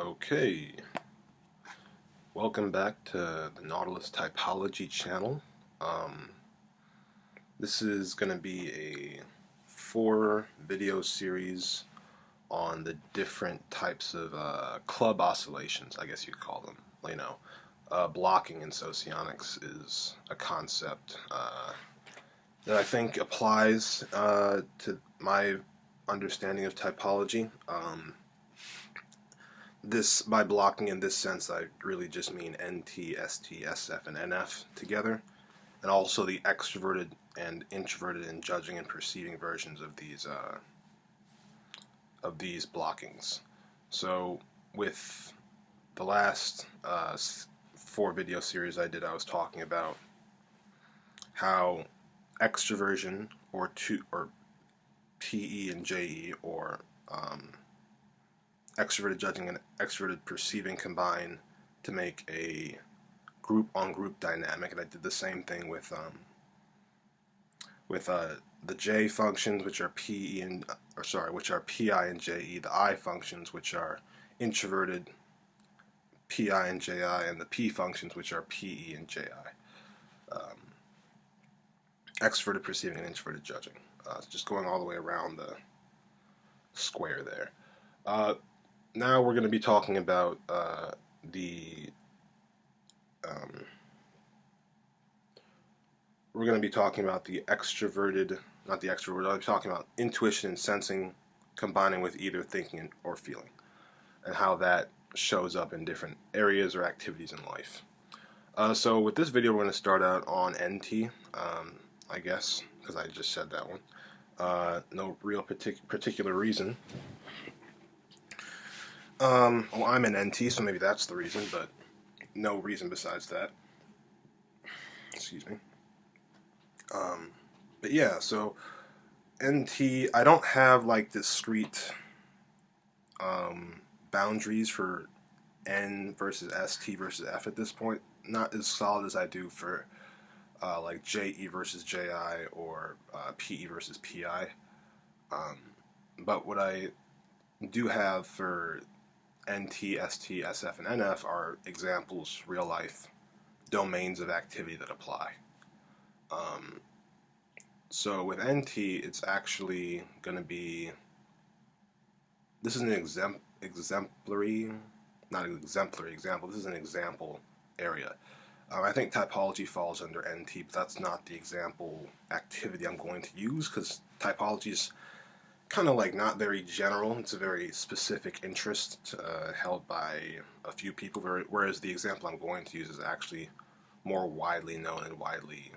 Okay, welcome back to the Nautilus Typology channel. Um, this is going to be a 4 video series on the different types of club oscillations, I guess you'd call them. Blocking in socionics is a concept that I think applies to my understanding of typology. By blocking in this sense, I really just mean NT, ST, SF, and NF together, and also the extroverted and introverted and judging and perceiving versions of these blockings. So with the last 4 video series I did, I was talking about how extroversion or PE and JE or extroverted judging and extroverted perceiving combine to make a group-on-group dynamic, and I did the same thing with the J functions, which are PI and JE, the I functions, which are introverted PI and JI, and the P functions, which are PE and JI. Extroverted perceiving and introverted judging. Just going all the way around the square there. Now we're going to be talking about the extroverted, not the extroverted, I'll be talking about intuition and sensing combining with either thinking or feeling, and how that shows up in different areas or activities in life. So with this video, we're going to start out on NT, I guess, because I just said that one. No real particular reason. Well, I'm an NT, so maybe that's the reason, but no reason besides that. Excuse me. But yeah, so NT, I don't have like discrete boundaries for N versus ST versus F at this point. Not as solid as I do for like JE versus JI or PE versus PI. But what I do have for NT, ST, SF, and NF are examples, real life domains of activity that apply. So with NT, it's actually going to be, this is an exemplary, not an exemplary example, this is an example area. I think typology falls under NT, but that's not the example activity I'm going to use, because typology is kind of like not very general. It's a very specific interest held by a few people, whereas the example I'm going to use is actually more widely known and widely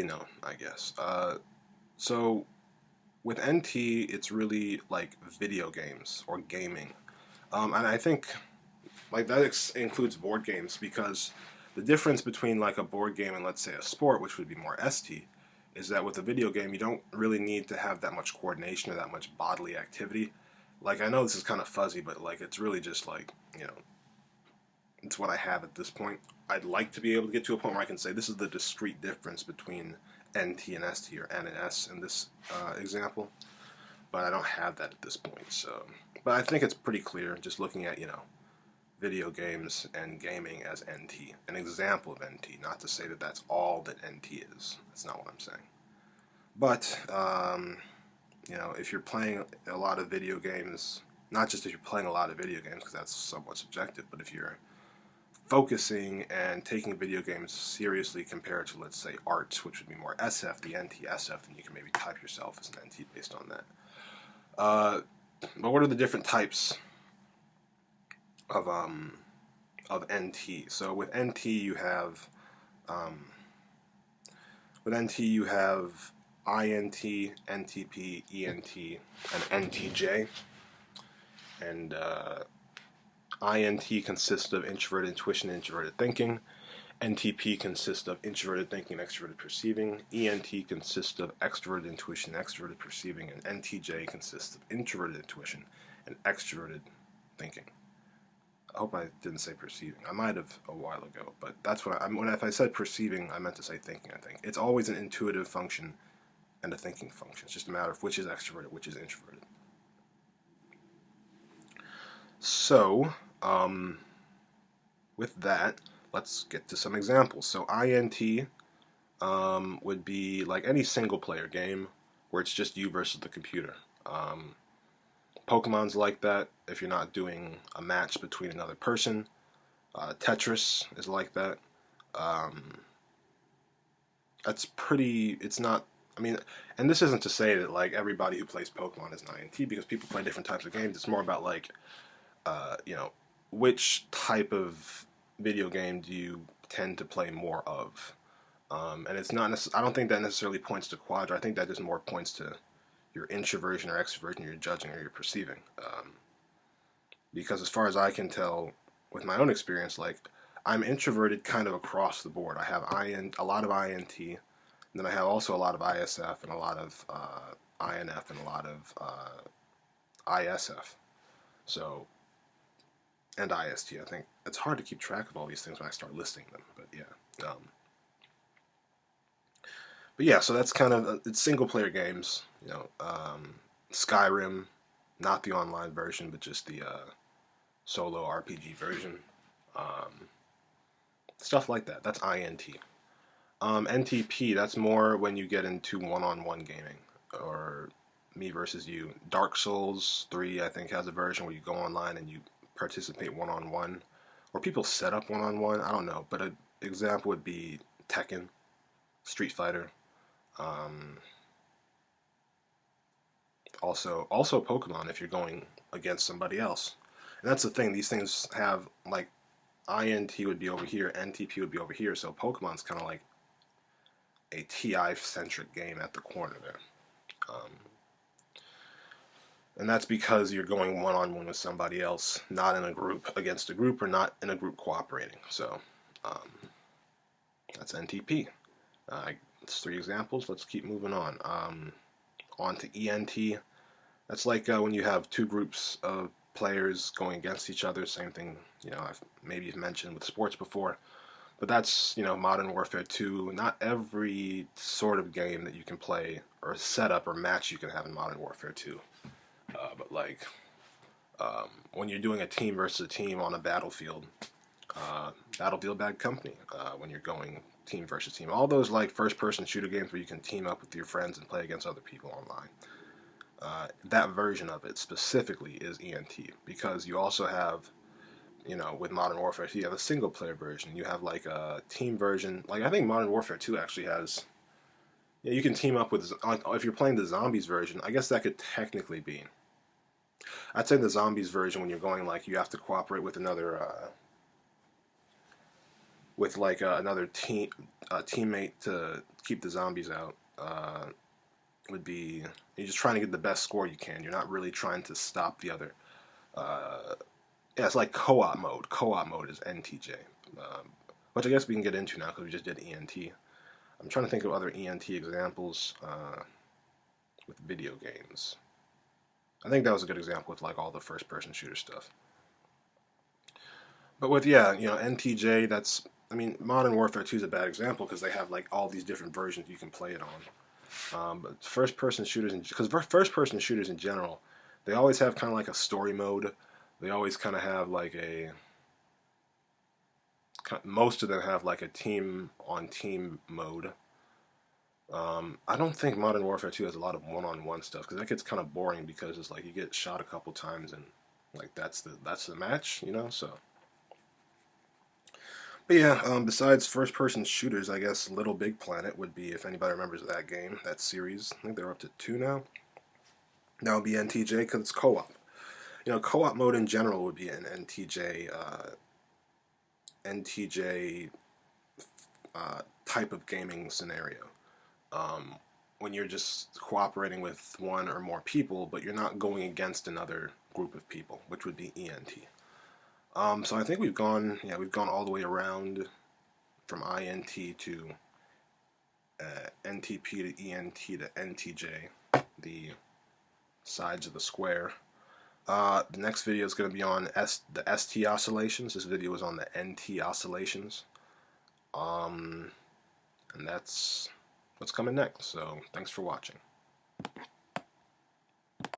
known, I guess. So with NT, it's really like video games or gaming, and I think like that includes board games, because the difference between like a board game and, let's say, a sport, which would be more ST, is that with a video game you don't really need to have that much coordination or that much bodily activity. Like, I know this is kind of fuzzy, but like it's really just like, it's what I have at this point. I'd like to be able to get to a point where I can say this is the discrete difference between NT and ST, or N and S in this example, but I don't have that at this point. So, but I think it's pretty clear just looking at video games and gaming as NT, an example of NT. Not to say that that's all that NT is. That's not what I'm saying. But if you're playing a lot of video games, not just if you're playing a lot of video games, because that's somewhat subjective, but if you're focusing and taking video games seriously compared to, let's say, art, which would be more SF, the NT-SF, then you can maybe type yourself as an NT based on that. But what are the different types of NT? So with NT you have INT, NTP, ENT, and NTJ. And INT consists of introverted intuition and introverted thinking. NTP consists of introverted thinking and extroverted perceiving. ENT consists of extroverted intuition and extroverted perceiving. And NTJ consists of introverted intuition and extroverted thinking. I hope I didn't say perceiving. I might have a while ago, but that's what if I said perceiving, I meant to say thinking, I think. It's always an intuitive function and a thinking function. It's just a matter of which is extroverted, which is introverted. So, with that, let's get to some examples. So, INT would be like any single player game where it's just you versus the computer. Um, Pokemon's like that if you're not doing a match between another person. Tetris is like that. Um, that's pretty. It's not. I mean, and this isn't to say that like everybody who plays Pokemon is an INT because people play different types of games. It's more about like, you know, which type of video game do you tend to play more of? And it's not. I don't think that necessarily points to Quadra. I think that just more points to your introversion or extroversion you're judging or you're perceiving. Because as far as I can tell, with my own experience, like I'm introverted kind of across the board. I have a lot of INT, and then I have also a lot of ISF and a lot of INF and a lot of ISF. So and IST. I think it's hard to keep track of all these things when I start listing them. But yeah. But yeah, so that's kind of it's single player games. Skyrim, not the online version, but just the solo RPG version. Um, Stuff like that. That's INT. NTP, that's more when you get into one-on-one gaming or me versus you. Dark Souls 3, I think, has a version where you go online and you participate one-on-one, or people set up one-on-one. I don't know, but an example would be Tekken, Street Fighter. Um, also Pokemon if you're going against somebody else. And that's the thing. These things have like INT would be over here, NTP would be over here. So Pokemon's kind of like a TI centric game at the corner there. Um, and that's because you're going one on one with somebody else, not in a group against a group, or not in a group cooperating. So um, that's NTP. It's three examples. Let's keep moving on. On to ENT. That's like when you have two groups of players going against each other. Same thing, maybe you've mentioned with sports before. But that's, Modern Warfare 2. Not every sort of game that you can play or setup or match you can have in Modern Warfare 2. But like when you're doing a team versus a team on a battlefield, Battlefield Bad Company, when you're going team versus team. All those like first-person shooter games where you can team up with your friends and play against other people online. That version of it specifically is ENT because you also have, with Modern Warfare 2, you have a single-player version. You have like a team version. Like I think Modern Warfare 2 actually has. Yeah, you can team up with. Like, if you're playing the zombies version, I guess that could technically be. I'd say the zombies version when you're going like you have to cooperate with another. With like another teammate to keep the zombies out. Would be you're just trying to get the best score you can. You're not really trying to stop the other. Yeah, it's like co-op mode. Co-op mode is NTJ, which I guess we can get into now because we just did ENT. I'm trying to think of other ENT examples with video games. I think that was a good example with like all the first-person shooter stuff. But with NTJ, Modern Warfare 2 is a bad example because they have like all these different versions you can play it on. But first-person shooters, because first-person shooters in general, they always have kind of like a story mode. They always kind of have like most of them have like a team-on-team mode. I don't think Modern Warfare 2 has a lot of one-on-one stuff because that gets kind of boring because it's like you get shot a couple times and like that's the match, So. But yeah, besides first-person shooters, I guess Little Big Planet would be, if anybody remembers that game, that series. I think they're up to 2 now. That would be NTJ because it's co-op. Co-op mode in general would be an NTJ type of gaming scenario. When you're just cooperating with one or more people, but you're not going against another group of people, which would be ENT. So I think we've gone all the way around from INT to NTP to ENT to NTJ, the sides of the square. The next video is going to be on the ST oscillations. This video is on the NT oscillations. And that's what's coming next. So thanks for watching.